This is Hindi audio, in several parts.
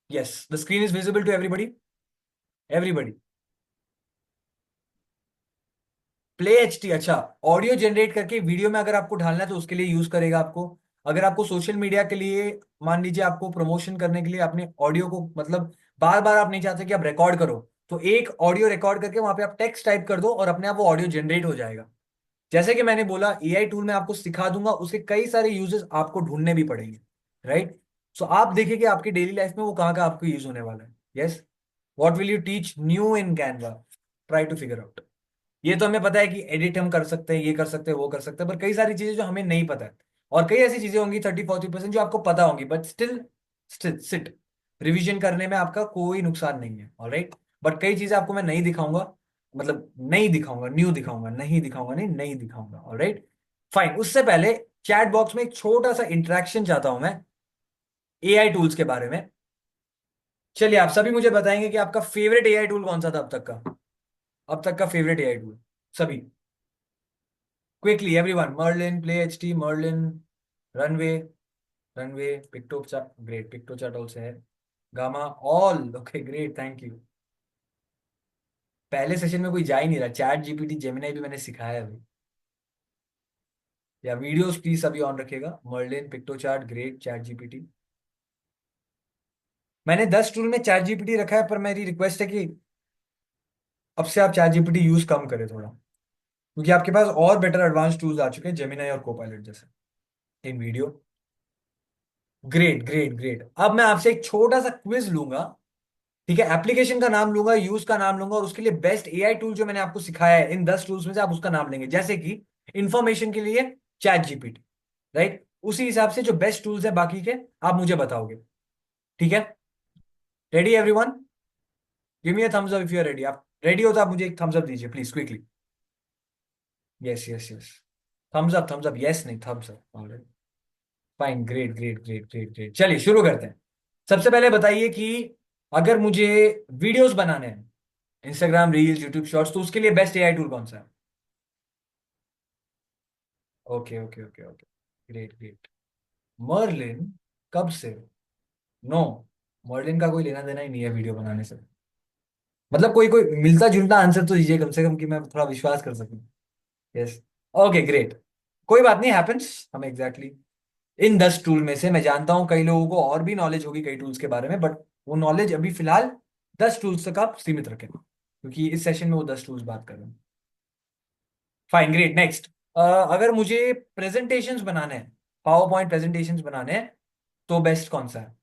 Yes, the screen is visible to everybody, everybody. Play HD, अच्छा। ऑडियो जनरेट करके वीडियो में अगर आपको ढालना है तो उसके लिए यूज करेगा आपको। अगर आपको सोशल मीडिया के लिए, मान लीजिए आपको प्रमोशन करने के लिए अपने ऑडियो को, मतलब बार बार आप नहीं चाहते कि आप रिकॉर्ड करो, तो एक ऑडियो रिकॉर्ड करके वहां पे आप टेक्स्ट टाइप कर दो और अपने आप वो ऑडियो जनरेट हो जाएगा। जैसे कि मैंने बोला, एआई टूल मैं आपको सिखा दूंगा, उसके कई सारे यूजेस आपको ढूंढने भी पड़ेंगे, राइट। सो आप देखिए कि आपकी डेली लाइफ में वो कहाँ का आपको यूज होने वाला है। Yes, what will you teach new in Canva, try to figure out. ये तो हमें पता है कि एडिट हम कर सकते हैं, ये कर सकते हैं, वो कर सकते हैं, पर कई सारी चीजें जो हमें नहीं पता है, और कई ऐसी चीजें होंगी 30-40% जो आपको पता होंगी, but still still sit, revision करने में आपका कोई नुकसान नहीं है, ऑलराइट। बट कई चीजें आपको मैं नहीं दिखाऊंगा, मतलब नहीं दिखाऊंगा, न्यू दिखाऊंगा, नहीं दिखाऊंगा, नहीं नहीं दिखाऊंगा, ऑलराइट। फाइन, उससे पहले चैट बॉक्स में एक छोटा सा इंटरेक्शन चाहता हूं मैं एआई टूल्स के बारे में। चलिए, आप सभी मुझे बताएंगे कि आपका फेवरेट एआई टूल कौन सा था अब तक का, अब तक का फेवरेट एआई टूल, सभी। Quickly everyone, Merlin, Play HT, Merlin, Runway, Runway, Piktochart, great, Piktochart also है, Gamma, all okay, great, thank you. पहले सेशन में कोई जा ही नहीं रहा, चैट जीपीटी जेमिनाई भी मैंने सिखाया है अभी। या वीडियोस प्लीज सभी ऑन रखिएगा, मर्लिन, पिक्टोचार्ट, ग्रेट, चैट जीपीटी। मैंने 10 टूल में चैट जीपीटी रखा है, पर मेरी रिक्वेस्ट है कि अब से आप चैट जीपीटी यूज कम करें थोड़ा, क्योंकि आपके पास और बेटर एडवांस टूल्स आ चुके हैं, जेमिनाई और कोपायलट जैसे, इन वीडियो। ग्रेट ग्रेट ग्रेट, अब मैं आपसे एक छोटा सा क्विज लूंगा, ठीक है। एप्लीकेशन का नाम लूंगा, यूज का नाम लूंगा, और उसके लिए बेस्ट एआई टूल जो मैंने आपको सिखाया है इन 10 टूल्स में से, आप उसका नाम लेंगे। जैसे कि इंफॉर्मेशन के लिए चैट जीपीटी, राइट। उसी हिसाब से जो बेस्ट टूल्स है बाकी के, आप मुझे बताओगे, ठीक है। Ready everyone, give me a thumbs up if you are ready. आप रेडी हो तो आप मुझे एक थम्स अप दीजिए please, quickly. Yes yes yes, thumbs up, yes नहीं, thumbs up, alright. Fine, great great great great great, चलिए शुरू करते हैं। सबसे पहले बताइए कि अगर मुझे वीडियोस बनाने हैं, इंस्टाग्राम रील्स, यूट्यूब शॉर्ट्स, तो उसके लिए बेस्ट एआई टूल कौन सा है? Okay okay okay okay, great great. Merlin, कब से? नो, मर्लिन का कोई लेना देना ही नहीं है वीडियो बनाने से। मतलब कोई कोई मिलता जुलता आंसर तो दीजिए कम से कम, कि मैं थोड़ा विश्वास कर सकूं। Yes, okay great. कोई बात नहीं, हैपेंस, हम एग्जैक्टली इन 10 टूल में से, मैं जानता हूं कई लोगों को और भी नॉलेज होगी कई टूल्स के बारे में, बट वो नॉलेज अभी फिलहाल 10 टूल्स तक आप सीमित रखें, क्योंकि इस सेशन में वो 10 टूल्स बात कर रहे हैं। Fine, great, next. अगर मुझे प्रेजेंटेशंस बनाने हैं, पावर पॉइंट प्रेजेंटेशंस बनाने हैं, तो बेस्ट कौन सा है?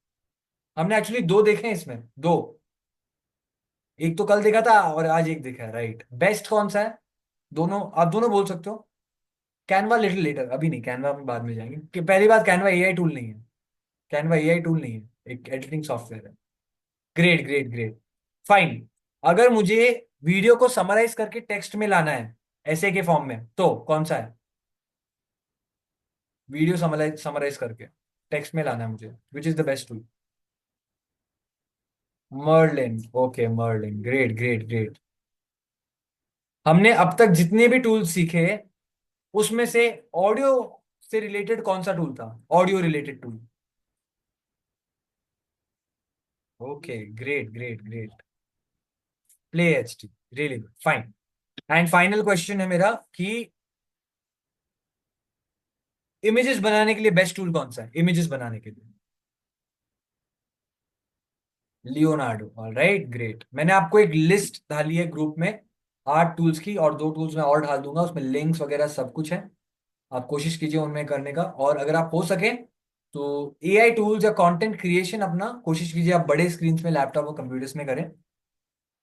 हमने एक्चुअली दो देखे हैं इसमें, दो। एक तो कल देखा था और आज एक देखा है, राइट। बेस्ट कौन सा है? दोनों, आप दोनों बोल सकते हो। कैनवा लिटिल लेटर, अभी नहीं, कैनवा में बाद में जाएंगे, कि पहली बात कैनवा एआई टूल नहीं है। कैनवा एआई टूल नहीं है, एक एडिटिंग सॉफ्टवेयर है। Great great great, fine. अगर मुझे वीडियो को समराइज करके टेक्स्ट में लाना है, ऐसे के फॉर्म में, तो कौन सा है? वीडियो समराइज समराइज करके टेक्स्ट में लाना है मुझे, which is the best tool? Merlin, okay, Merlin, great great great. हमने अब तक जितने भी टूल सीखे, उसमें से ऑडियो से रिलेटेड कौन सा टूल था, audio related tool? Okay, great great great, play H T, really good, fine. And final question है मेरा कि इमेजेस बनाने के लिए बेस्ट टूल कौन सा है, इमेजेस बनाने के लिए? Leonardo, alright, great. मैंने आपको एक लिस्ट डाली है ग्रुप में, 8 टूल्स की, और 2 टूल्स मैं और डाल दूंगा, उसमें लिंक्स वगैरह सब कुछ है। आप कोशिश कीजिए उनमें करने का, और अगर आप हो सके तो एआई टूल्स या कंटेंट क्रिएशन अपना कोशिश कीजिए आप बड़े स्क्रीन में, लैपटॉप और कंप्यूटर्स में करें।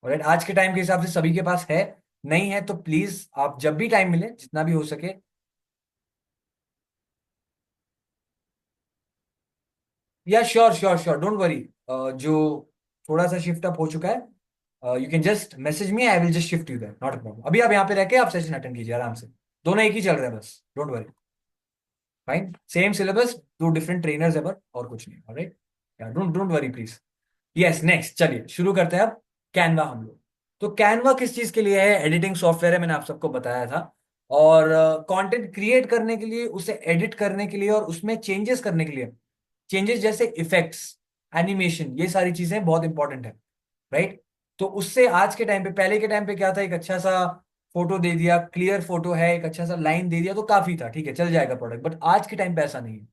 और आज के टाइम के हिसाब से सभी के पास है, नहीं है तो प्लीज आप जब भी टाइम मिले, जितना भी हो सके। या sure sure sure, don't worry. जो थोड़ा सा शिफ्ट अप हो चुका है, you can just message me, I will just shift you that, not a problem. अभी आप यहाँ पे रह के आप सेशन अटेंड कीजिए आराम से, दोनों एक ही चल रहा है बस, don't worry. Fine, same syllabus, 2 different trainers है, बट और कुछ नहीं, alright. Don't don't worry please. Yes, next, चलिए शुरू करते हैं अब। कैनवा हम लोग, तो कैनवा किस चीज के लिए है? एडिटिंग सॉफ्टवेयर है, मैंने आप सबको बताया था। और कंटेंट क्रिएट करने के लिए, उसे एडिट करने के लिए, और उसमें चेंजेस करने के लिए, चेंजेस जैसे इफेक्ट्स, एनिमेशन, ये सारी चीजें बहुत इंपॉर्टेंट है, राइट। तो उससे आज के टाइम पे, पहले के टाइम पे क्या था, एक अच्छा सा फोटो दे दिया, क्लियर फोटो है, एक अच्छा सा लाइन दे दिया तो काफी था, ठीक है, चल जाएगा प्रोडक्ट। बट आज के टाइम पे ऐसा नहीं है।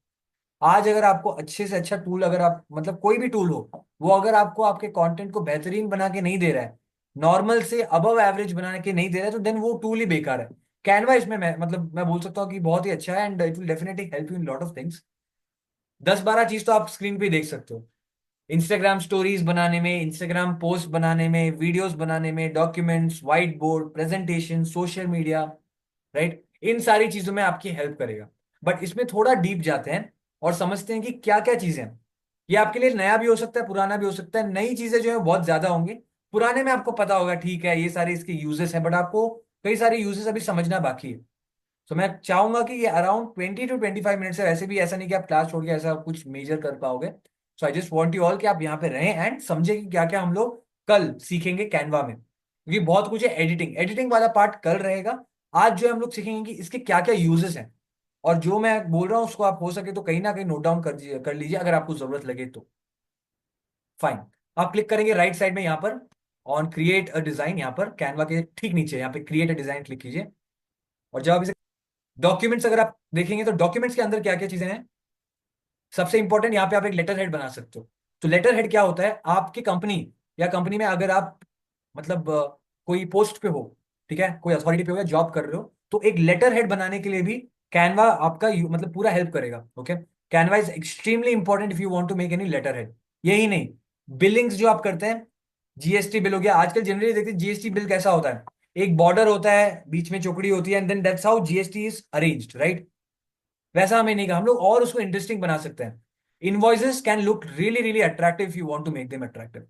आज अगर आपको अच्छे से अच्छा टूल, अगर आप मतलब कोई भी टूल हो, वो अगर आपको आपके कंटेंट को बेहतरीन बना के नहीं दे रहा है, नॉर्मल से अबव एवरेज बना के नहीं दे रहा है, तो देन वो टूल ही बेकार है। कैनवा इसमें मैं बोल सकता हूँ कि बहुत ही अच्छा है, and it will definitely help you in lot of things. 10-12 चीज तो आप स्क्रीन पे देख सकते हो, इंस्टाग्राम स्टोरीज बनाने में, इंस्टाग्राम पोस्ट बनाने में, वीडियोस बनाने में, documents, white board, presentation, social media, right, इन सारी चीजों में आपकी हेल्प करेगा। बट इसमें थोड़ा डीप जाते हैं और समझते हैं कि क्या क्या चीजें हैं। ये आपके लिए नया भी हो सकता है, पुराना भी हो सकता है। नई चीजें जो है बहुत ज्यादा होंगी, पुराने में आपको पता होगा, ठीक है, ये सारे इसके यूजेस हैं, बट आपको कई सारे यूजेस अभी समझना बाकी है। तो मैं चाहूंगा कि ये अराउंड 20 to 25 मिनट्स है, वैसे भी ऐसा नहीं कि आप क्लास छोड़ के ऐसा कुछ मेजर कर पाओगे। So I just want you all कि आप यहाँ पे रहें एंड समझे कि क्या क्या हम लोग कल सीखेंगे कैनवा में, क्योंकि बहुत कुछ है। एडिटिंग, एडिटिंग वाला पार्ट कल रहेगा। आज जो हम लोग सीखेंगे कि इसके क्या क्या यूजेस हैं, और जो मैं बोल रहा हूँ उसको आप हो सके तो कहीं ना कहीं नोट डाउन कर लीजिए, अगर आपको जरूरत लगे तो। फाइन। आप क्लिक करेंगे राइट साइड में यहाँ पर ऑन क्रिएट अ डिजाइन, यहाँ पर कैनवा के ठीक नीचे यहाँ पे क्रिएट अ डिजाइन क्लिक कीजिए। और जब आप इसे डॉक्यूमेंट्स अगर आप देखेंगे तो डॉक्यूमेंट्स के अंदर क्या क्या चीजें हैं, सबसे इंपॉर्टेंट यहाँ पे आप एक लेटर हेड बना सकते हो। तो लेटर हेड क्या होता है, आपकी कंपनी या कंपनी में अगर आप मतलब कोई पोस्ट पे हो, ठीक है, कोई अथॉरिटी पे हो या जॉब कर रहे हो, तो एक लेटर हेड बनाने के लिए भी कैनवा आपका मतलब पूरा हेल्प करेगा। Okay, Canva is extremely important if you want to make any letter head. यही नहीं, बिलिंग्स जो आप करते हैं, जीएसटी बिल हो गया, आजकल जनरली देखते हैं जीएसटी बिल कैसा होता है, एक बॉर्डर होता है, बीच में चौकड़ी होती है, and then that's how GST is arranged, right. वैसा हमें नहीं कहा, हम लोग और उसको इंटरेस्टिंग बना सकते हैं। Invoices can look really really attractive if you want to make them attractive.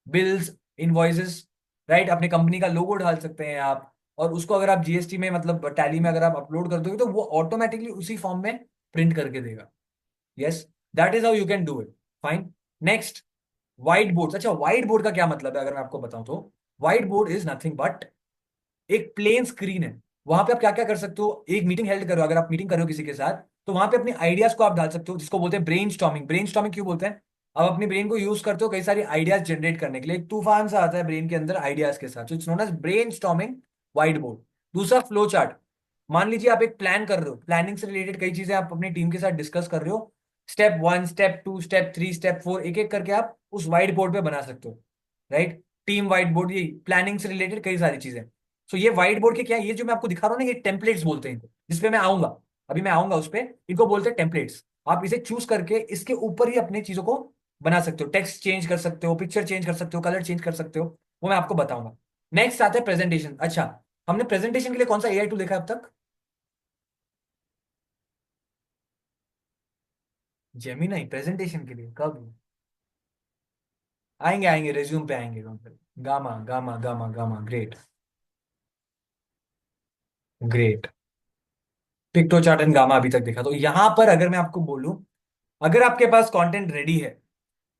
Bills, invoices, right, अपनी कंपनी का लोगो डाल सकते हैं आप, और उसको अगर आप जीएसटी में मतलब टैली में अगर आप अपलोड कर दोगे तो वो ऑटोमेटिकली उसी फॉर्म में प्रिंट करके देगा। Yes, that is how you can do it. Fine. Next, white board. अच्छा, व्हाइट बोर्ड का क्या मतलब है अगर मैं आपको बताऊं तो, white board is nothing but एक प्लेन स्क्रीन है। वहां पे आप क्या क्या कर सकते हो, एक मीटिंग हेल्ड करो, अगर आप मीटिंग कर रहे हो किसी के साथ, तो वहां पे अपने आइडियाज को आप डाल सकते हो, जिसको बोलते हैं ब्रेन स्टॉर्मिंग। ब्रेन स्टॉर्मिंग क्यों बोलते हैं, आप अपने ब्रेन को यूज करते हो कई सारी आइडियाज जनरेट करने के लिए, एक तूफान सा आता है ब्रेन के अंदर आइडियाज के साथ, it's known as brain storming, white board. दूसरा, फ्लो चार्ट। मान लीजिए आप एक प्लान कर रहे हो, प्लानिंग से रिलेटेड कई चीजें आप अपनी टीम के साथ डिस्कस कर रहे हो, स्टेप 1, स्टेप 2, स्टेप 3, स्टेप 4, एक एक करके आप उस व्हाइट बोर्ड पे बना सकते हो, राइट। टीम व्हाइट बोर्ड, ये प्लानिंग से रिलेटेड कई सारी चीजें। सो ये व्हाइट बोर्ड के क्या, ये जो मैं आपको दिखा रहा हूँ ना, ये टेम्पलेट्स बोलते हैं इनको, जिसपे मैं आऊंगा, अभी मैं आऊंगा उस पे, इनको बोलते हैं टेम्पलेट्स। आप इसे चूज करके इसके ऊपर ही अपनी चीजों को बना सकते हो, टेक्स्ट चेंज कर सकते हो, पिक्चर चेंज कर सकते हो, कलर चेंज कर सकते हो, वो मैं आपको बताऊंगा। नेक्स्ट आता है प्रेजेंटेशन। अच्छा, हमने प्रेजेंटेशन के लिए कौन सा एआई टूल देखा है अब तक? जेमिनाई प्रेजेंटेशन के लिए कब? आएंगे आएंगे, रेज्यूम पे आएंगे। Gamma gamma gamma gamma, great. Great. Picto chart and gamma अभी तक देखा। तो यहां पर अगर मैं आपको बोलूं, अगर आपके पास कंटेंट रेडी है,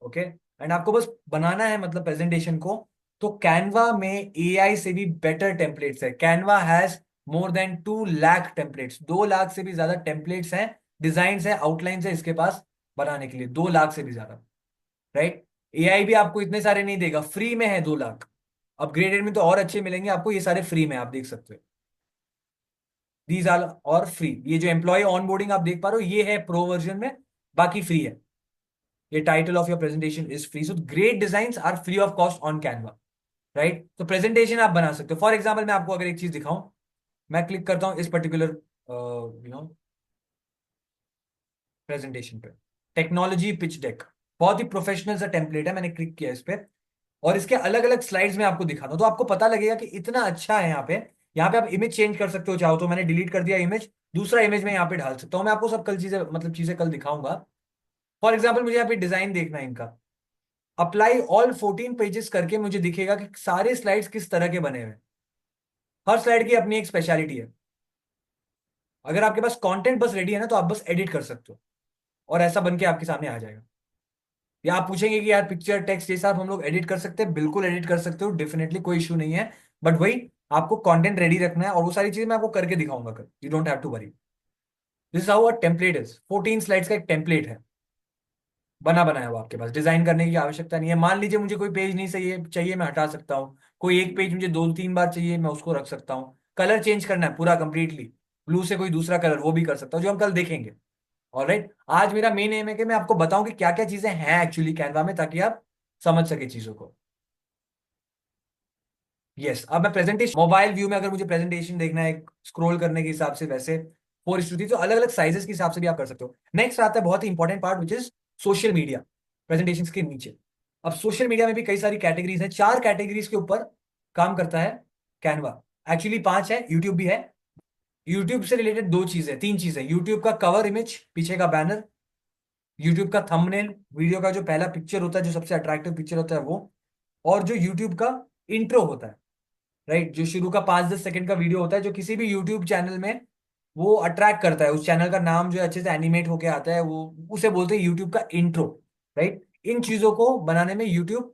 ओके, एंड आपको बस बनाना है मतलब प्रेजेंटेशन को, तो कैनवा में एआई से भी बेटर टेम्पलेट्स है। Canva has more than 2 lakh templates, 2 lakh से भी ज्यादा टेम्पलेट्स हैं, डिजाइन है, आउटलाइन है इसके पास बनाने के लिए, 2 लाख से भी ज्यादा, राइट। एआई भी आपको इतने सारे नहीं देगा, फ्री में है 2 लाख। अपग्रेडेड में तो और अच्छे मिलेंगे आपको, ये सारे फ्री में आप देख सकते हो। दीज आर और फ्री। ये जो एम्प्लॉय ऑनबोर्डिंग आप देख पा रहे हो, ये है प्रो वर्जन में, बाकी फ्री है। ये title of your presentation is free, so great design are free of cost on Canva, right. तो प्रेजेंटेशन आप बना सकते हो। फॉर एग्जाम्पल मैं आपको अगर एक चीज दिखाऊं, मैं क्लिक करता हूं इस पर्टिकुलर प्रेजेंटेशन पे, टेक्नोलॉजी पिच डेक, बहुत ही प्रोफेशनल सा टेम्पलेट है, मैंने क्लिक किया इस पे, और इसके अलग अलग स्लाइड्स में आपको दिखाता हूं, तो आपको पता लगेगा कि इतना अच्छा है यहाँ पे। यहाँ पे आप इमेज चेंज कर सकते हो, चाहो तो मैंने डिलीट कर दिया इमेज, दूसरा इमेज में यहाँ पे डाल सकता हूँ। मैं आपको सब कल चीजें मतलब चीजें कल दिखाऊंगा। फॉर एग्जाम्पल मुझे यहाँ पे डिजाइन देखना है इनका, अप्लाई ऑल 14 पेजेस करके मुझे दिखेगा कि सारे स्लाइड्स किस तरह के बने हुए हैं। हर स्लाइड की अपनी एक स्पेशलिटी है। अगर आपके पास कंटेंट बस रेडी है ना, तो आप बस एडिट कर सकते हो और ऐसा बन के आपके सामने आ जाएगा। या आप पूछेंगे कि यार पिक्चर टेक्स्ट ये सब हम लोग एडिट कर सकते हैं, बिल्कुल एडिट कर सकते हो, डेफिनेटली कोई इशू नहीं है। बट वही, आपको कंटेंट रेडी रखना है, और वो सारी चीजें मैं आपको करके दिखाऊंगा कल, you don't have to worry. This is how a template is, 14 slides का एक टेम्पलेट है। बना बनाया वो आपके पास, डिजाइन करने की आवश्यकता नहीं है। मान लीजिए मुझे कोई पेज नहीं सही है चाहिए, मैं हटा सकता हूँ। कोई एक पेज मुझे 2-3 बार चाहिए, मैं उसको रख सकता हूँ। कलर चेंज करना है पूरा कंप्लीटली, ब्लू से कोई दूसरा कलर, वो भी कर सकता हूँ, जो हम कल देखेंगे। ऑलराइट, आज मेरा मेन एम है कि मैं आपको बताऊं कि क्या क्या चीजें हैं एक्चुअली कैनवा में, ताकि आप समझ सके चीजों को। यस, अब मैं प्रेजेंटेशन मोबाइल व्यू में अगर मुझे प्रेजेंटेशन देखना है स्क्रॉल करने के हिसाब से, वैसे 4:3, तो अलग अलग साइजेस के हिसाब से भी आप कर सकते हो। नेक्स्ट आता है बहुत ही important part, which is social media, presentation के नीचे। अब सोशल मीडिया में भी कई सारी कैटेगरीज हैं, 4 कैटेगरीज के ऊपर काम करता है कैनवा। एक्चुअली 5 है, यूट्यूब भी है। यूट्यूब से रिलेटेड 2 चीजें, 3 चीजें, यूट्यूब का कवर इमेज, पीछे का बैनर, यूट्यूब का थंबनेल, वीडियो का जो पहला पिक्चर होता है, जो सबसे अट्रैक्टिव पिक्चर होता है वो, और जो यूट्यूब का इंट्रो होता है, राइट, जो शुरू का 5-10 सेकंड का वीडियो होता है, जो किसी भी यूट्यूब चैनल में वो अट्रैक्ट करता है, उस चैनल का नाम जो है अच्छे से एनिमेट होके आता है, वो उसे बोलते हैं यूट्यूब का इंट्रो। राइट, इन चीजों को बनाने में यूट्यूब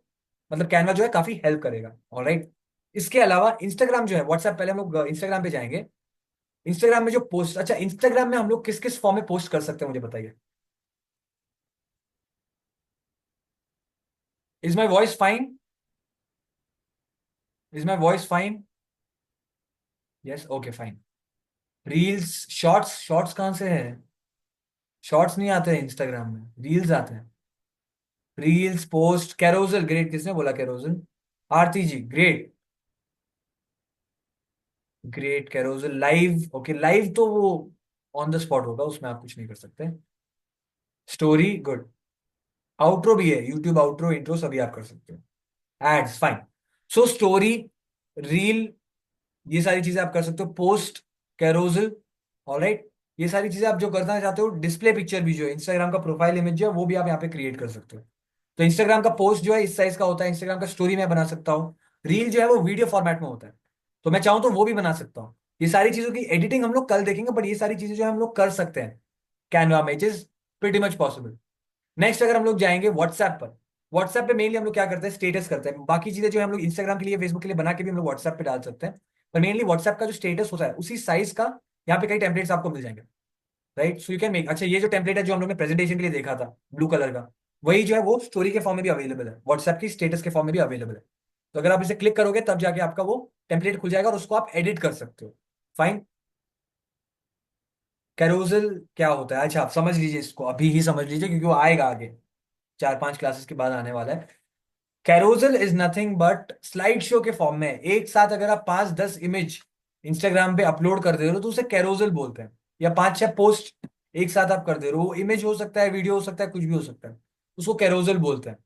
मतलब कैनवा जो है काफी हेल्प करेगा। ऑलराइट, इसके अलावा इंस्टाग्राम जो है, व्हाट्सएप, पहले हम लोग इंस्टाग्राम पे जाएंगे। इंस्टाग्राम में जो पोस्ट, अच्छा इंस्टाग्राम में हम लोग किस किस फॉर्म में पोस्ट कर सकते हैं मुझे बताइए। Is my voice fine? Is my voice fine? Yes, okay fine. Reels, shorts, shorts कहाँ से है? शॉर्ट्स नहीं आते हैं इंस्टाग्राम में, रील्स आते हैं। रील्स, पोस्ट, कैरोजल, ग्रेट, किसने बोला carousel? Aarti ji, great. Great, carousel, live, okay, live तो वो ऑन द स्पॉट होगा, उसमें आप कुछ नहीं कर सकते। Story, good. आउट्रो भी है, यूट्यूब आउट्रो, इंट्रो सभी आप कर सकते हो। Ads, fine. So story, reel, ये सारी चीजें आप कर सकते हो। पोस्ट, कैरोजल, ऑलराइट, ये सारी चीजें आप जो करना चाहते हो। डिस्प्ले पिक्चर भी जो है, इंस्टाग्राम का प्रोफाइल इमेज जो है, वो भी आप यहाँ पे क्रिएट कर सकते हो। तो इंस्टाग्राम का पोस्ट जो है इस साइज का होता है, इंस्टाग्राम का स्टोरी मैं बना सकता हूँ। रील जो है वो वीडियो फॉर्मेट में होता है, तो मैं चाहूँ तो वो भी बना सकता हूँ। ये सारी चीजों की एडिटिंग हम लोग कल देखेंगे, बट ये सारी चीजें जो है हम लोग कर सकते हैं कैनवा में, it is pretty much possible. Next अगर हम लोग जाएंगे व्हाट्सएप पर, व्हाट्सएप पे मेनली हम लोग क्या करते हैं, स्टेटस करते हैं। बाकी चीजें जो है हम लोग इंस्टाग्राम के लिए, फेसबुक के लिए बना के भी हम लोग व्हाट्सएप पे डाल सकते हैं। पर मेनली व्हाट्सएप का जो स्टेटस होता है उसी साइज का यहाँ पे कई टेम्पलेट्स आपको मिल जाएंगे। Right, so you can make, अच्छा ये जो टेम्पलेट है जो हम लोग ने प्रेजेंटेशन के लिए देखा था ब्लू कलर का, वही जो है वो स्टोरी के फॉर्म में भी अवेलेबल है, व्हाट्सएप की स्टेटस के फॉर्म में भी अवेलेबल है। तो अगर आप इसे क्लिक करोगे तब जाके आपका वो टेम्पलेट खुल जाएगा और उसको आप एडिट कर सकते हो। फाइन। कैरोजल क्या होता है, अच्छा आप समझ लीजिए, इसको अभी ही समझ लीजिए क्योंकि वो आएगा आगे, 4-5 क्लासेस के बाद आने वाला है। Carousel is nothing but slide show के फॉर्म में एक साथ अगर आप 5-10 इमेज इंस्टाग्राम पे अपलोड कर दे रहे हो तो उसे कैरोजल बोलते हैं। या 5-6 पोस्ट एक साथ आप कर दे रहे हो, वो इमेज हो सकता है, वीडियो हो सकता है, कुछ भी हो सकता है, उसको कैरोजल बोलते हैं।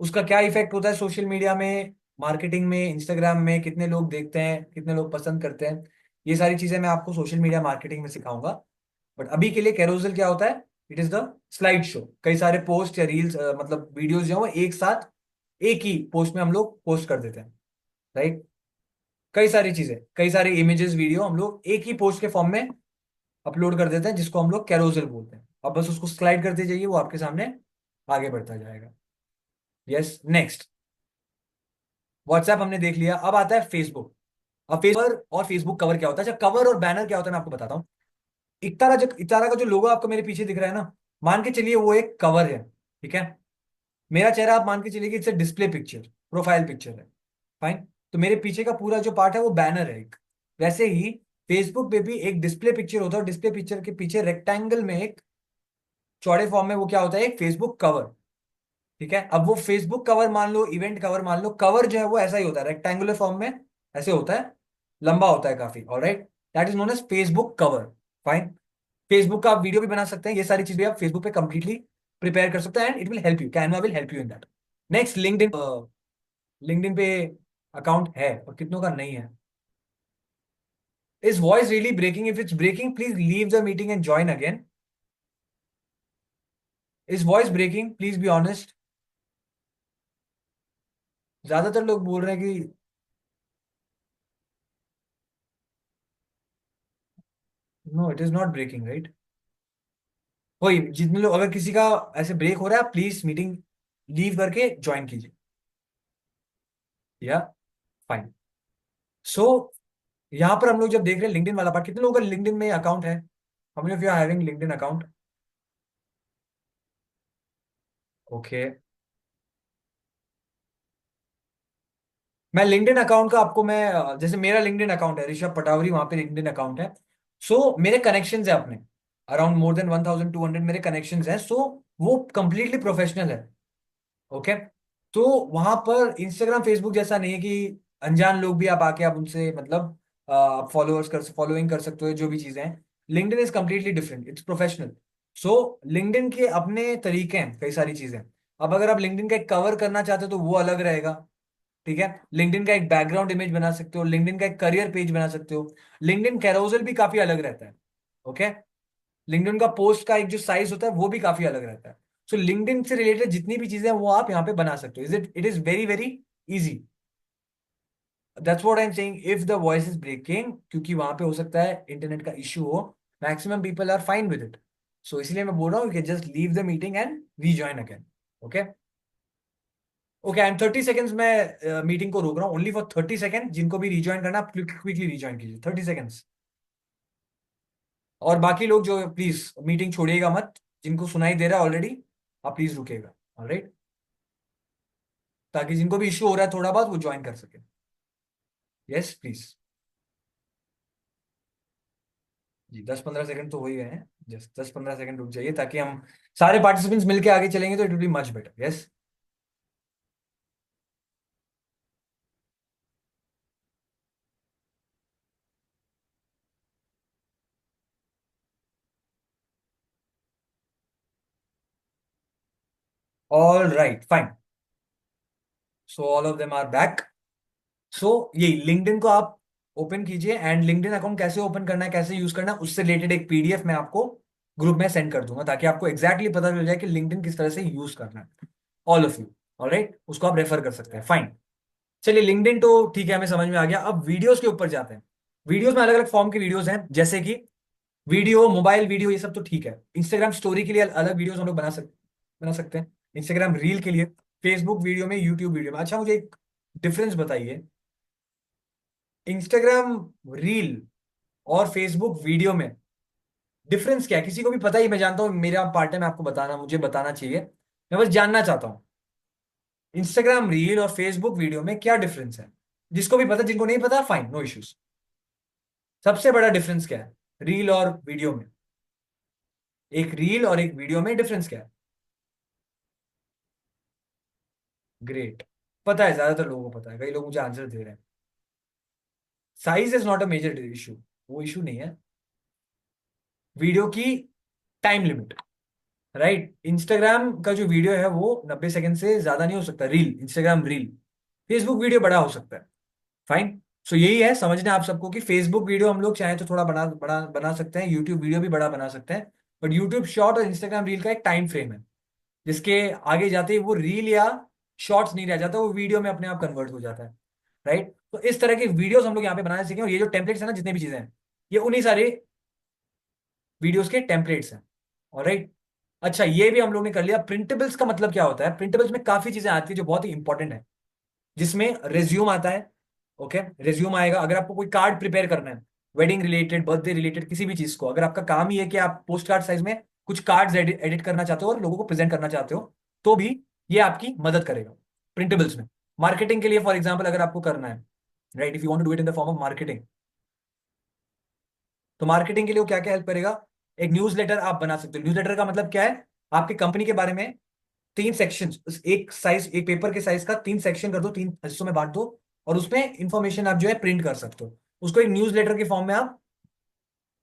उसका क्या इफेक्ट होता है सोशल मीडिया में, मार्केटिंग में, इंस्टाग्राम में, कितने लोग देखते हैं, कितने लोग पसंद करते हैं, ये सारी चीजें मैं आपको सोशल मीडिया मार्केटिंग में सिखाऊंगा। बट अभी के लिए कैरोजल क्या होता है, it is the slide show. कई सारे पोस्ट या रील्स, मतलब वीडियोस जो है वो एक साथ एक ही पोस्ट में हम लोग पोस्ट कर देते हैं। राइट, कई सारी चीजें, कई सारे इमेजेस, वीडियो हम लोग एक ही पोस्ट के फॉर्म में अपलोड कर देते हैं, जिसको हम लोग कैरोजल बोलते हैं। अब बस उसको स्लाइड करते जाइए, वो आपके सामने आगे बढ़ता जाएगा। यस, नेक्स्ट, व्हाट्सएप हमने देख लिया, अब आता है फेसबुक। अब फेसबुक और फेसबुक कवर क्या होता है, अच्छा कवर और बैनर क्या होता है मैं आपको बताता हूँ। इतारा का जो लोगो आपको मेरे पीछे दिख रहा है ना, मान के चलिए वो एक कवर है। ठीक है, मेरा चेहरा आप मान के चलिए कि it's display picture, profile picture है। फाइन, तो मेरे पीछे का पूरा जो पार्ट है वो बैनर है एक। वैसे ही फेसबुक पे भी एक डिस्प्ले पिक्चर होता है, और डिस्प्ले पिक्चर के पीछे रेक्टेंगल में एक चौड़े फॉर्म में वो क्या होता है, एक फेसबुक कवर। ठीक है, अब वो फेसबुक कवर मान लो, इवेंट कवर मान लो, कवर जो है वो ऐसा ही होता है, रेक्टेंगुलर फॉर्म में ऐसे होता है, लंबा होता है काफी। Alright, that is known as Facebook cover. Fine, Facebook का आप वीडियो भी बना सकते हैं, ये सारी चीजें आप फेसबुक पे कंप्लीटली प्रिपेयर कर सकते हैं, and it will help you, Canva will help you in that. Next, LinkedIn. LinkedIn पे अकाउंट है और कितनों का नहीं है? Is voice really breaking? If it's breaking please leave the meeting and join again. Is voice breaking? Please be honest. ज्यादातर लोग बोल रहे हैं कि no, it is not breaking, right. वही, जितने लोग, अगर किसी का ऐसे ब्रेक हो रहा है, प्लीज मीटिंग लीव करके ज्वाइन कीजिए। या, फाइन। सो यहाँ पर हम लोग जब देख रहे हैं लिंक्डइन वाला पार्ट, कितने लोगों का लिंक्डइन में अकाउंट है? How many of you are having LinkedIn account? Okay. मैं लिंक्डइन अकाउंट का आपको मैं जैसे मेरा लिंक्डइन अकाउंट है ऋषभ पटावरी, वहां पे लिंक्डइन अकाउंट है। सो मेरे कनेक्शंस है अपने, अराउंड मोर देन 1200 मेरे कनेक्शंस हैं। सो वो कंप्लीटली प्रोफेशनल है। ओके। तो वहां पर इंस्टाग्राम फेसबुक जैसा नहीं है कि अनजान लोग भी आप आके आप उनसे मतलब फॉलोअर्स कर फॉलोइंग कर सकते हो, जो भी चीजें हैं। LinkedIn is completely different, it's professional. So LinkedIn के अपने तरीके हैं, कई सारी चीजें। अब अगर आप लिंक्डइन का एक कवर करना चाहते हो तो वो अलग रहेगा। ठीक है। लिंक्डइन का एक बैकग्राउंड इमेज बना सकते हो, लिंक्डइन का एक करियर पेज बना सकते हो। लिंक्डइन कैरोसेल भी काफी अलग रहता है। ओके। लिंक्डइन का पोस्ट का एक जो साइज होता है वो भी काफी अलग रहता है। सो लिंक्डइन से रिलेटेड जितनी भी चीजें हैं वो आप यहाँ पे बना सकते हो। It is very very easy. That's what I am saying, if the voice is breaking, क्योंकि वहां पे हो सकता है इंटरनेट का इश्यू हो। Maximum people are fine with it. So इसलिए मैं बोल रहा हूँ कि just leave the meeting and rejoin again. Okay. Okay, and 30 seconds में मीटिंग को रोक रहा हूँ, ओनली फॉर 30 सेकेंड। जिनको भी रिज्वाइन करना आप क्विकली रिज्वाइन कीजिए, 30 सेकेंड्स। और बाकी लोग जो प्लीज मीटिंग छोड़िएगा मत, जिनको सुनाई दे रहा है ऑलरेडी, आप प्लीज रुकेगा। ऑलराइट। ताकि जिनको भी इश्यू हो रहा है थोड़ा बहुत वो ज्वाइन कर सके। Yes please. जी 10-15 सेकंड तो हो ही गए हैं। जस्ट 10-15 सेकंड रुक जाइए, ताकि हम सारे पार्टिसिपेंट्स मिलके आगे चलेंगे तो it will be much better. Yes. All right fine. So all of them are back. So ये लिंक्डइन को आप ओपन कीजिए, एंड लिंक्डइन अकाउंट कैसे ओपन करना है, कैसे यूज करना है, उससे रिलेटेड एक पीडीएफ मैं आपको ग्रुप में सेंड कर दूंगा, ताकि आपको एग्जैक्टली पता चल जाए कि लिंक्डइन किस तरह से यूज करना है। All of you. ऑलराइट, उसको आप रेफर कर सकते हैं। फाइन। चलिए लिंक्डइन तो ठीक है, हमें समझ में आ गया। अब वीडियोस के ऊपर जाते हैं। वीडियोस में अलग अलग फॉर्म की वीडियोस हैं, जैसे कि वीडियो, मोबाइल वीडियो, ये सब तो ठीक है। इंस्टाग्राम स्टोरी के लिए अलग वीडियोस हम लोग बना सकते हैं। इंस्टाग्राम रील के लिए, फेसबुक वीडियो में, यूट्यूब वीडियो में। अच्छा मुझे एक डिफरेंस बताइए, इंस्टाग्राम रील और फेसबुक वीडियो में डिफरेंस क्या है? किसी को भी पता ही, मैं जानता हूँ, मेरा पार्ट है, मैं आपको बताना, मुझे बताना चाहिए। मैं बस जानना चाहता हूँ इंस्टाग्राम रील और फेसबुक वीडियो में क्या डिफरेंस है। जिसको भी पता, जिनको नहीं पता फाइन, नो इश्यूज। सबसे बड़ा डिफरेंस क्या है रील और वीडियो में? एक रील और एक वीडियो में डिफरेंस क्या है? ग्रेट। पता है, ज्यादातर लोगों को पता है, कई लोग मुझे आंसर दे रहे हैं। Size is not a major issue, वो इशू नहीं है। वीडियो की टाइम लिमिट। राइट। इंस्टाग्राम का जो वीडियो है वो 90 सेकंड से ज्यादा नहीं हो सकता, reel, Instagram reel. Facebook video बड़ा हो सकता है। फाइन। सो यही है समझना आप सबको कि फेसबुक वीडियो हम लोग चाहें तो थोड़ा बड़ा बड़ा बना सकते हैं, यूट्यूब वीडियो भी बड़ा बना सकते हैं। बट यूट्यूब शॉर्ट और इंस्टाग्राम रील का एक टाइम फ्रेम है, जिसके आगे जाते ही वो रील या शॉर्ट्स नहीं रह जाता, वो वीडियो में अपने आप कन्वर्ट हो जाता है। राइट। तो इस तरह के वीडियोस हम लोग यहाँ पे बनाने सीखें, और ये जो टेम्पलेट्स है ना, जितने भी चीजें हैं, ये उन्हीं सारे वीडियोस के टेम्पलेट्स हैं। ऑलराइट। अच्छा ये भी हम लोग ने कर लिया। प्रिंटेबल्स का मतलब क्या होता है? प्रिंटेबल्स में काफी चीजें आती है जो बहुत ही इंपॉर्टेंट है, जिसमें रेज्यूम आता है। ओके। रेज्यूम आएगा अगर आपको कोई कार्ड प्रिपेयर करना है, वेडिंग रिलेटेड, बर्थडे रिलेटेड, किसी भी चीज को, अगर आपका काम ही है कि आप पोस्ट कार्ड साइज में कुछ कार्ड्स एडिट करना चाहते हो और लोगों को प्रेजेंट करना चाहते हो, तो भी ये आपकी मदद करेगा प्रिंटेबल्स में। मार्केटिंग के लिए फॉर एग्जाम्पल अगर आपको करना है, right, if you want to do it in the form of marketing, तो मार्केटिंग के लिए वो क्या क्या हेल्प करेगा? एक न्यूज़लेटर आप बना सकते हो। न्यूज़लेटर का मतलब क्या है? आपकी कंपनी के बारे में 3 सेक्शन, एक साइज, एक पेपर के साइज का 3 सेक्शन कर दो, 3 हिस्सों में बांट दो, और उसमें इंफॉर्मेशन आप जो है प्रिंट कर सकते हो। उसको एक न्यूज़लेटर के फॉर्म में आप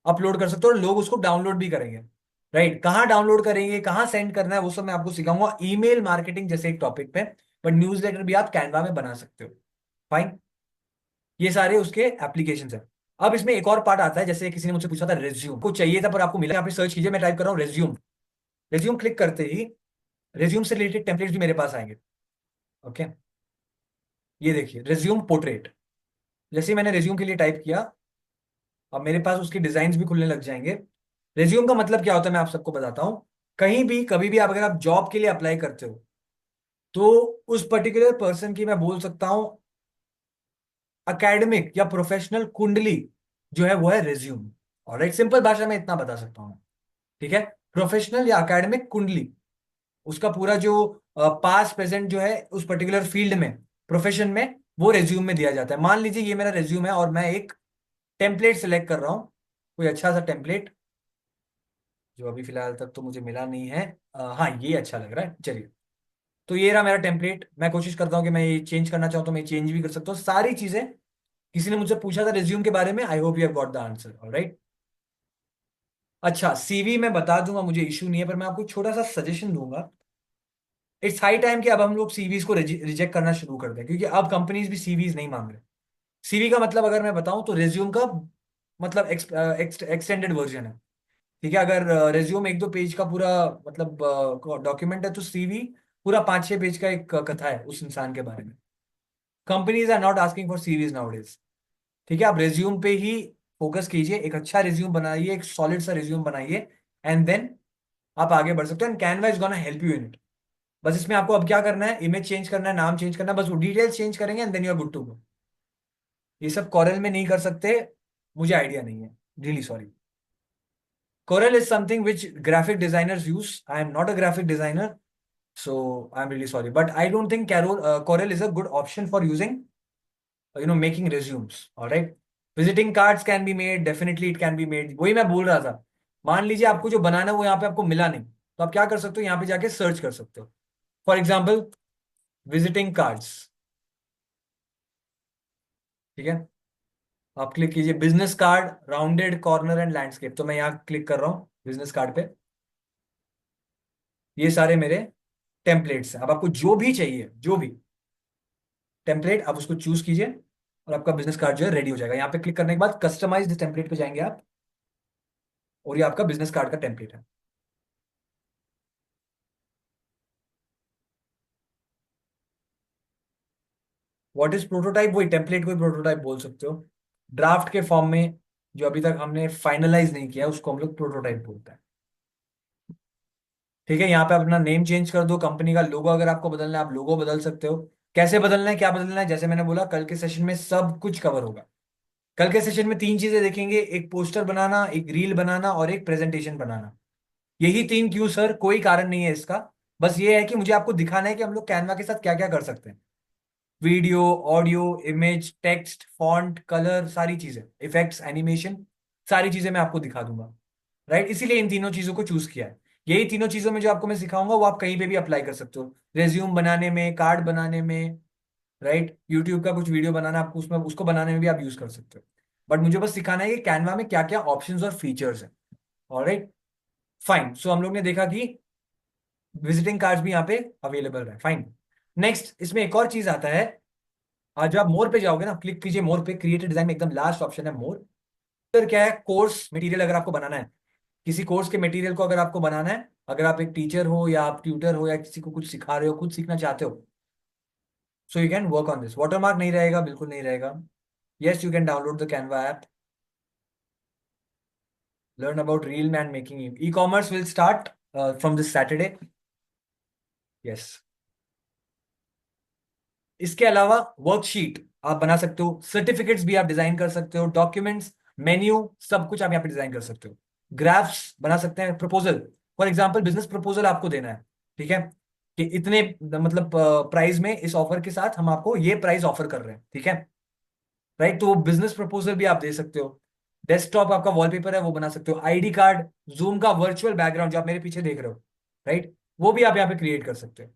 अपलोड कर सकते हो, और लोग उसको डाउनलोड भी करेंगे। राइट। कहाँ डाउनलोड करेंगे, कहाँ सेंड करना है, वो सब मैं आपको सिखाऊंगा ईमेल मार्केटिंग जैसे एक टॉपिक पे। बट न्यूज़लेटर भी आप कैनवा में बना सकते हो। फाइन। ये सारे उसके एप्लीकेशन है। अब इसमें एक और पार्ट आता है, जैसे किसी ने मुझसे पूछा था रेज्यूम को चाहिए था पर आपको मिला, यहाँ पे सर्च कीजिए, मैं टाइप कर रहा हूँ रेज्यूम। रेज्यूम क्लिक करते ही रेज्यूम से रिलेटेड टेम्पलेट्स भी मेरे पास आएंगे। ओके। ये देखिए रेज्यूम पोर्ट्रेट। जैसे ही मैंने रेज्यूम के लिए टाइप किया, अब मेरे पास उसके डिजाइन भी खुलने लग जाएंगे। रेज्यूम का मतलब क्या होता है मैं आप सबको बताता हूँ। कहीं भी कभी भी आप, अगर आप जॉब के लिए अप्लाई करते हो, तो उस पर्टिकुलर पर्सन की मैं बोल सकता हूँ अकेडमिक या प्रोफेशनल कुंडली जो है वो है रेज्यूम। और एक सिंपल भाषा में इतना बता सकता हूँ। ठीक है। प्रोफेशनल या एकेडमिक कुंडली उसका पूरा जो पास प्रेजेंट जो है उस पर्टिकुलर फील्ड में, प्रोफेशन में, वो रेज्यूम में दिया जाता है। मान लीजिए ये मेरा रेज्यूम है और मैं एक टेम्पलेट सेलेक्ट कर रहा हूँ, कोई अच्छा सा टेम्पलेट, जो अभी फिलहाल तक तो मुझे मिला नहीं है। हाँ, ये अच्छा लग रहा है, चलिए। तो ये रहा मेरा टेम्पलेट। मैं कोशिश करता हूँ कि मैं ये चेंज करना चाहूँ तो मैं चेंज भी कर सकता हूँ सारी चीजें। किसी ने मुझसे पूछा था रिज्यूम के बारे में, I hope you have got the answer, alright. अच्छा, सीवी मैं बता दूंगा, मुझे इशू नहीं है, पर मैं आपको छोटा सा सजेशन दूंगा। इट्स हाई टाइम कि अब हम लोग सीवीज को रिजेक्ट करना शुरू कर दें, क्योंकि अब कंपनीज भी सीवीज नहीं मांग रहे। सीवी का मतलब अगर मैं बताऊं तो रेज्यूम का मतलब एक्सटेंडेड वर्जन है। ठीक है, अगर रेज्यूम एक दो पेज का पूरा मतलब डॉक्यूमेंट है, तो सीवी पूरा 5-6 पेज का एक कथा है उस इंसान के बारे में। Companies are not asking for CVs nowadays. ठीक है, आप रेज्यूम पे ही फोकस कीजिए, एक अच्छा रिज्यूम बनाइए, एक सॉलिड सा रिज्यूम बनाइए, एंड देन आप आगे बढ़ सकते हो, and Canva is gonna help you in it. बस इसमें आपको अब क्या करना है, इमेज चेंज करना है, नाम चेंज करना है, बस वो डिटेल्स चेंज करेंगे and then you are good to go. ये सब कॉरल में नहीं कर सकते, मुझे आइडिया नहीं है, really sorry. Corel is something which graphic designers use. I am not a graphic designer, so I'm really sorry. But I don't think Corel is a good option for using, making resumes. All right. Visiting cards can be made. Definitely it can be made. वही मैं बोल रहा था। मान लीजिए आपको जो बनाना है वो यहाँ पे आपको मिला नहीं, तो आप क्या कर सकते हो, यहाँ पे जाके सर्च कर सकते हो। For example, visiting cards. ठीक है, आप क्लिक कीजिए business card rounded corner and landscape, तो मैं यहाँ क्लिक कर रहा हूँ बिजनेस कार्ड पे। ये सारे मेरे टेम्पलेट्स हैं। अब आपको जो भी चाहिए, जो भी टेम्पलेट, आप उसको चूज कीजिए और आपका बिजनेस कार्ड जो है रेडी हो जाएगा। यहाँ पे क्लिक करने के बाद कस्टमाइज टेम्पलेट पे जाएंगे आप, और ये आपका बिजनेस कार्ड का टेम्पलेट है। What is prototype? वही टेम्पलेट को प्रोटोटाइप बोल सकते हो। ड्राफ्ट के फॉर्म में जो अभी तक हमने फाइनलाइज नहीं किया उसको हम लोग प्रोटोटाइप बोलते हैं। ठीक है, यहाँ पे अपना नेम चेंज कर दो, कंपनी का लोगो अगर आपको बदलना है आप लोगो बदल सकते हो। कैसे बदलना है, क्या बदलना है, जैसे मैंने बोला कल के सेशन में सब कुछ कवर होगा। कल के सेशन में 3 चीजें देखेंगे, एक पोस्टर बनाना, एक रील बनाना और एक प्रेजेंटेशन बनाना। यही 3 क्यों सर? कोई कारण नहीं है इसका, बस ये है कि मुझे आपको दिखाना है कि हम लोग कैनवा के साथ क्या क्या कर सकते हैं। Video, audio, image, text, font, colour, सारी चीजें, इफेक्ट्स, एनिमेशन, सारी चीजें मैं आपको दिखा दूंगा। राइट, इसीलिए इन तीनों चीजों को चूज किया है। यही तीनों चीजों में जो आपको मैं सिखाऊंगा वो आप कहीं पे भी अप्लाई कर सकते हो, रेज्यूम बनाने में, कार्ड बनाने में। राइट, यूट्यूब का कुछ वीडियो बनाना आपको, उसमें उसको बनाने में भी आप यूज कर सकते हो। बट मुझे बस सिखाना है कि कैनवा में क्या क्या ऑप्शंस और फीचर्स हैं। Alright, fine. सो हम लोग ने देखा कि विजिटिंग कार्ड्स भी यहाँ पे अवेलेबल है, फाइन। नेक्स्ट इसमें एक और चीज आता है। आज जब आप मोर पे जाओगे ना, क्लिक कीजिए मोर पे, क्रिएटिव डिजाइन में एकदम लास्ट ऑप्शन है मोर। फिर क्या है, कोर्स मटेरियल अगर आपको बनाना है, किसी कोर्स के मटेरियल को अगर आपको बनाना है, अगर आप एक टीचर हो या आप ट्यूटर हो या किसी को कुछ सिखा रहे हो, खुद सीखना चाहते हो, so you can work on this. Watermark नहीं रहेगा, बिल्कुल नहीं रहेगा। Yes, you can download the Canva app, learn about real man making e-commerce will start from this Saturday. Yes. इसके अलावा वर्कशीट आप बना सकते हो, सर्टिफिकेट्स भी आप डिजाइन कर सकते हो, डॉक्यूमेंट्स, मेन्यू, सब कुछ आप यहाँ पे डिजाइन कर सकते हो। ग्राफ्स बना सकते हैं, proposal, for example business proposal आपको देना है। ठीक है, कि इतने मतलब प्राइस में इस ऑफर के साथ हम आपको ये प्राइस ऑफर कर रहे हैं। ठीक है, राइट, तो वो बिजनेस प्रपोजल भी आप दे सकते हो। डेस्कटॉप आपका वॉलपेपर है वो बना सकते हो। आईडी कार्ड, जूम का वर्चुअल बैकग्राउंड जो आप मेरे पीछे देख रहे हो, राइट, वो भी आप यहाँ पे क्रिएट कर सकते हो।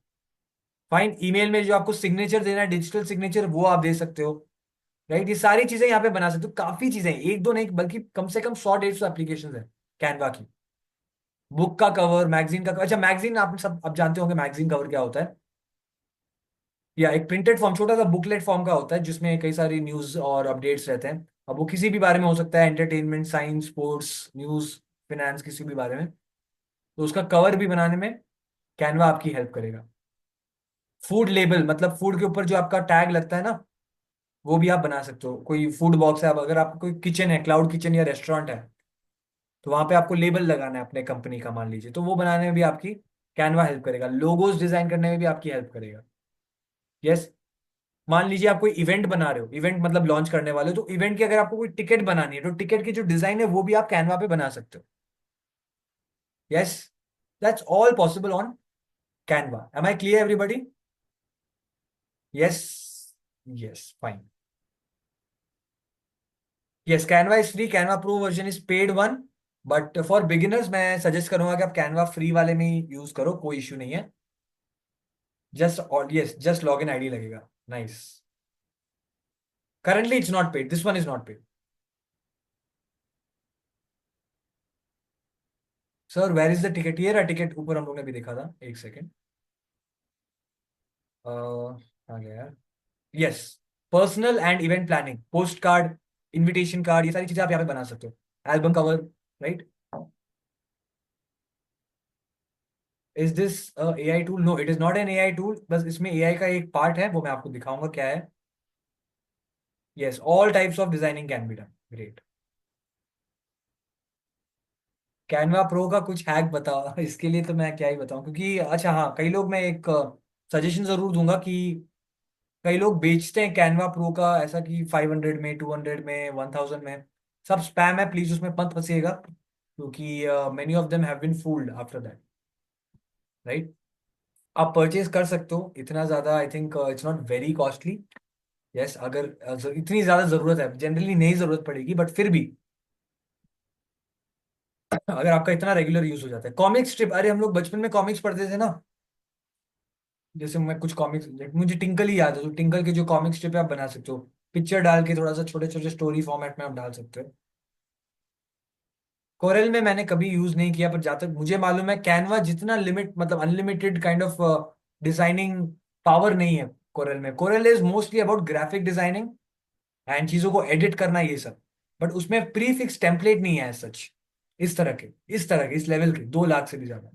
फाइन, ईमेल में जो आपको सिग्नेचर देना है, डिजिटल सिग्नेचर, वो आप दे सकते हो। राइट, ये सारी चीजें यहाँ पे बना सकते हो। काफी चीजें, एक दो नहीं बल्कि कम से कम 100-150 एप्लीकेशन है कैनवा की। बुक का कवर, मैगजीन का कवर। अच्छा, मैगजीन आप सब अब जानते होंगे मैगजीन कवर क्या होता है। या एक प्रिंटेड फॉर्म, छोटा सा बुकलेट फॉर्म का होता है जिसमें कई सारी न्यूज और अपडेट्स रहते हैं। अब वो किसी भी बारे में हो सकता है, entertainment, science, sports, news, finance, किसी भी बारे में। तो उसका कवर भी बनाने में कैनवा आपकी हेल्प करेगा। फूड लेबल, मतलब फूड के ऊपर जो आपका टैग लगता है ना, वो भी आप बना सकते हो। कोई फूड बॉक्स है, अब अगर आपका कोई किचन है, क्लाउड किचन या रेस्टोरेंट है, तो वहां पे आपको लेबल लगाना है अपने कंपनी का, मान लीजिए, तो वो बनाने में भी आपकी कैनवा हेल्प करेगा। लोगोज डिजाइन करने में भी आपकी हेल्प करेगा। यस, मान लीजिए आप कोई इवेंट बना रहे हो, इवेंट मतलब लॉन्च करने वाले हो, तो इवेंट की अगर आपको कोई टिकट बनानी है, तो टिकट की जो डिजाइन है वो भी आप कैनवा पे बना सकते हो। Yes, that's all possible on Canva, am I clear everybody? Yes, yes fine. Yes, Canva is free, Canva pro version is paid one. But for beginners मैं सजेस्ट करूंगा कि आप कैनवा फ्री वाले में ही यूज करो, कोई इश्यू नहीं है। जस्ट, और yes, just log in ID लगेगा। Nice. Currently it's not paid, this one is not paid. Sir where is the ticket, ये रहा टिकट, ऊपर हम लोग ने भी देखा था, एक सेकेंड। आ गया यार। Yes, personal and event planning, post card, invitation card, ये सारी चीजें आप यहाँ पे बना सकते हो। Album cover, right? Is this A I tool? No, it is not an A I tool, बस इसमें ए आई का एक पार्ट है, वो मैं आपको दिखाऊंगा क्या है। Yes, all types of designing can be done. Great. Canva pro का कुछ हैक बताओ। इसके लिए तो मैं क्या ही बताऊं, क्योंकि अच्छा हाँ, कई लोग, मैं एक सजेशन जरूर दूंगा कि कई लोग बेचते हैं कैनवा प्रो का ऐसा कि 500 में, 200 में, 1000 में। सब स्पैम है, प्लीज उसमें मत फंसिएगा, क्योंकि many of them have been fooled after that, right? आप परचेज कर सकते हो, इतना ज्यादा I think it's not very costly. Yes, अगर इतनी ज्यादा जरूरत है, जनरली नहीं जरूरत पड़ेगी, बट फिर भी अगर आपका इतना रेगुलर यूज हो जाता है। कॉमिक स्ट्रिप, अरे हम लोग बचपन में कॉमिक्स पढ़ते थे ना, जैसे मैं कुछ कॉमिक्स, मुझे टिंकल ही याद है, तो टिंकल के जो कॉमिक स्ट्रिप है आप बना सकते हो, पिक्चर डाल के थोड़ा सा छोटे छोटे स्टोरी फॉर्मेट में आप डाल सकते हो। कोरेल में मैंने कभी यूज नहीं किया, पर जहाँ तक मुझे मालूम है कैनवा जितना लिमिट, मतलब unlimited kind of designing power नहीं है कोरेल में। Corel is mostly about graphic designing and चीजों को एडिट करना, ये सब। बट उसमें प्री फिक्स टेम्पलेट नहीं है सच, इस तरह के, इस लेवल के 2 लाख से भी ज्यादा।